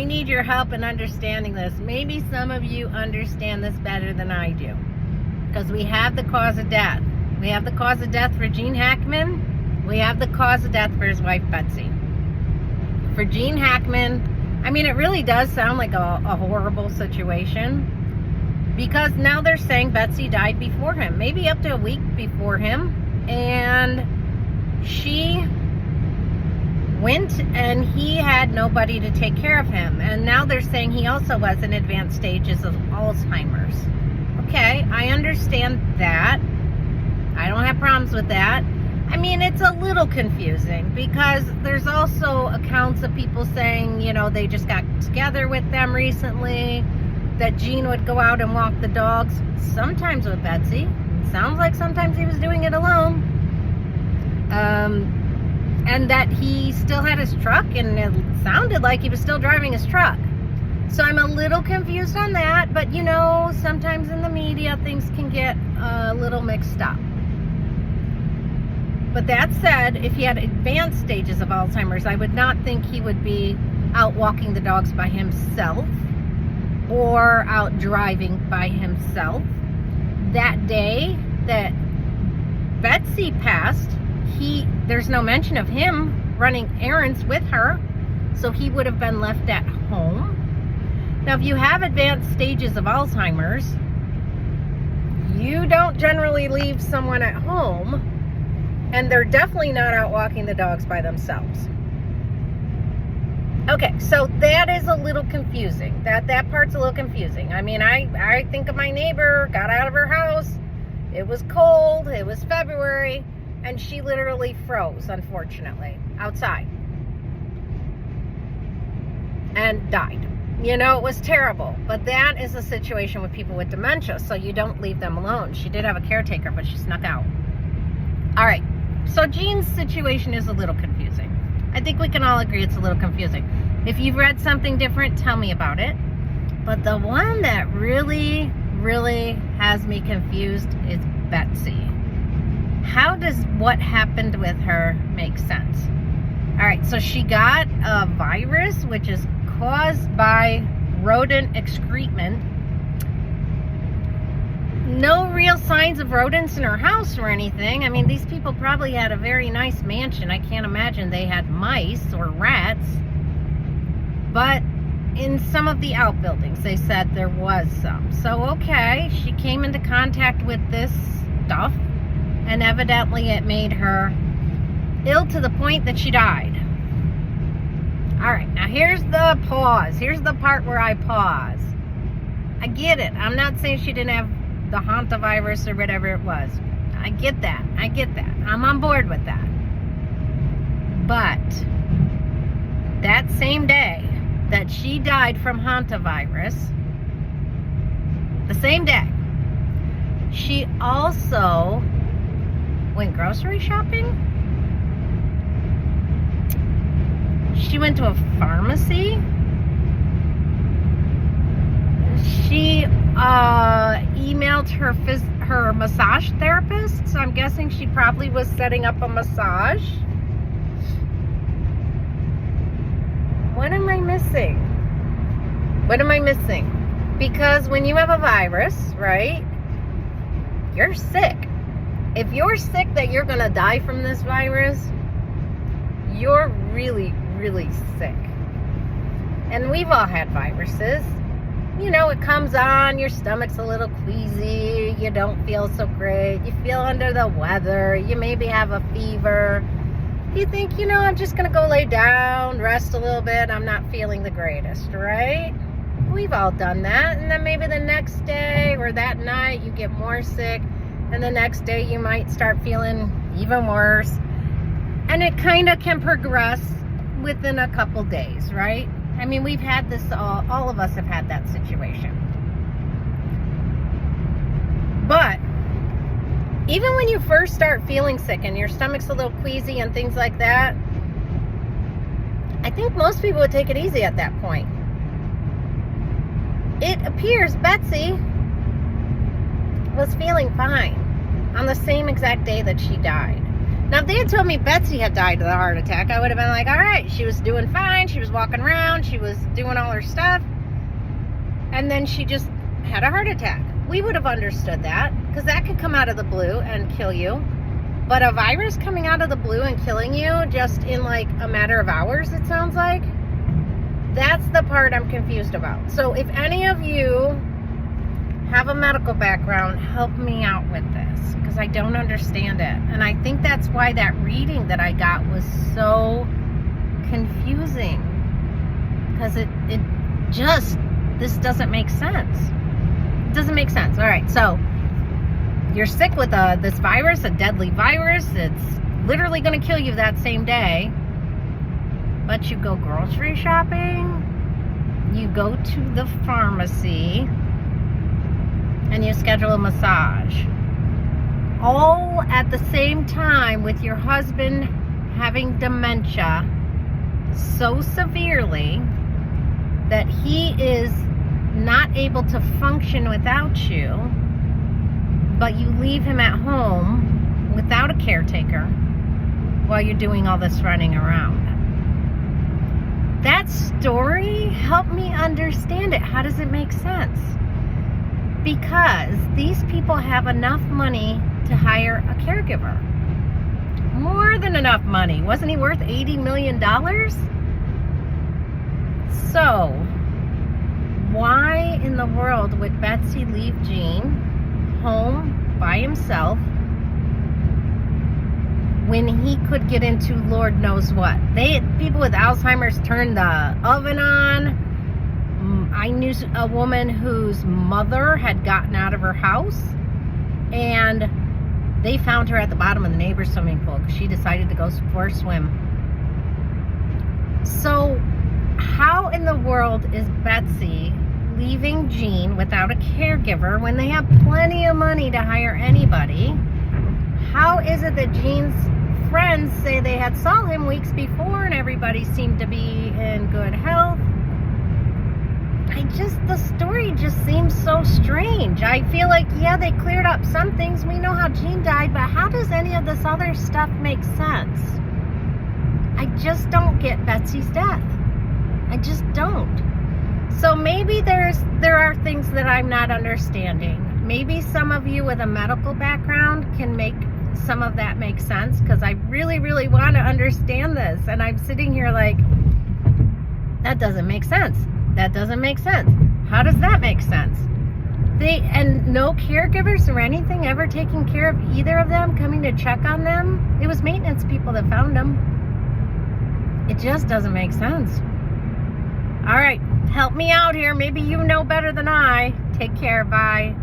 I need your help in understanding this. Maybe some of you understand this better than I do. Because we have the cause of death. We have the cause of death for Gene Hackman. We have the cause of death for his wife, Betsy. For Gene Hackman, I mean, it really does sound like a horrible situation. Because now they're saying Betsy died before him. Maybe up to a week before him. And she went and he had nobody to take care of him. And now they're saying he also was in advanced stages of Alzheimer's. Okay, I understand that. I don't have problems with that. I mean, it's a little confusing because there's also accounts of people saying, you know, they just got together with them recently, that Gene would go out and walk the dogs, sometimes with Betsy. It sounds like sometimes he was doing it alone. And that he still had his truck, and it sounded like he was still driving his truck. So I'm a little confused on that, but you know, sometimes in the media things can get a little mixed up. But that said, if he had advanced stages of Alzheimer's, I would not think he would be out walking the dogs by himself or out driving by himself. That day that Betsy passed, there's no mention of him running errands with her, so he would have been left at home. Now, if you have advanced stages of Alzheimer's, you don't generally leave someone at home, and they're definitely not out walking the dogs by themselves. Okay, so that is a little confusing. That part's a little confusing. I mean, I think of my neighbor, got out of her house, it was cold, it was February, and she literally froze, unfortunately, outside. And died. You know, it was terrible. But that is a situation with people with dementia, so you don't leave them alone. She did have a caretaker, but she snuck out. All right. So Gene's situation is a little confusing. I think we can all agree it's a little confusing. If you've read something different, tell me about it. But the one that really, really has me confused is Betsy. How does what happened with her make sense? All right, so she got a virus, which is caused by rodent excrement. No real signs of rodents in her house or anything. I mean, these people probably had a very nice mansion. I can't imagine they had mice or rats. But in some of the outbuildings, they said there was some. So, okay, she came into contact with this stuff, and evidently it made her ill to the point that she died. All right, now here's the pause. Here's the part where I pause. I get it. I'm not saying she didn't have the hantavirus or whatever it was. I get that. I get that. I'm on board with that. But that same day that she died from hantavirus, the same day, she also went grocery shopping. She went to a pharmacy. She emailed her massage therapist, so I'm guessing she probably was setting up a massage. What am I missing? What am I missing? Because when you have a virus, right, you're sick. If you're sick that you're gonna die from this virus, you're really, really sick. And we've all had viruses. You know, it comes on, your stomach's a little queasy, you don't feel so great, you feel under the weather, you maybe have a fever. You think, you know, I'm just going to go lay down, rest a little bit, I'm not feeling the greatest, right? We've all done that. And then maybe the next day or that night you get more sick, and the next day you might start feeling even worse. And it kind of can progress within a couple days, right? I mean, we've had this, all of us have had that situation. But even when you first start feeling sick and your stomach's a little queasy and things like that, I think most people would take it easy at that point. It appears Betsy was feeling fine on the same exact day that she died. Now, if they had told me Betsy had died of the heart attack, I would have been like, all right, she was doing fine. She was walking around. She was doing all her stuff. And then she just had a heart attack. We would have understood that, because that could come out of the blue and kill you. But a virus coming out of the blue and killing you just in like a matter of hours, it sounds like, that's the part I'm confused about. So if any of you have a medical background, help me out with this, because I don't understand it. And I think that's why that reading that I got was so confusing, because it just, this doesn't make sense. It doesn't make sense. All right, so you're sick with this virus, a deadly virus. It's literally going to kill you that same day. But you go grocery shopping, you go to the pharmacy, and you schedule a massage. All at the same time with your husband having dementia so severely that he is not able to function without you, but you leave him at home without a caretaker while you're doing all this running around. That story, help me understand it. How does it make sense? Because these people have enough money to hire a caregiver. More than enough money. Wasn't he worth $80 million? So, why in the world would Betsy leave Gene home by himself when he could get into Lord knows what? People with Alzheimer's turn the oven on. I knew a woman whose mother had gotten out of her house, and they found her at the bottom of the neighbor's swimming pool because she decided to go for a swim. So how in the world is Betsy leaving Gene without a caregiver when they have plenty of money to hire anybody? How is it that Gene's friends say they had saw him weeks before and everybody seemed to be in good health? The story just seems so strange. I feel like, yeah, they cleared up some things. We know how Gene died, but how does any of this other stuff make sense? I just don't get Betsy's death. I just don't. So maybe there are things that I'm not understanding. Maybe some of you with a medical background can make some of that make sense, because I really, really want to understand this. And I'm sitting here like, that doesn't make sense. That doesn't make sense. How does that make sense? And no caregivers or anything ever taking care of either of them, coming to check on them? It was maintenance people that found them. It just doesn't make sense. All right, help me out here. Maybe you know better than I. Take care. Bye.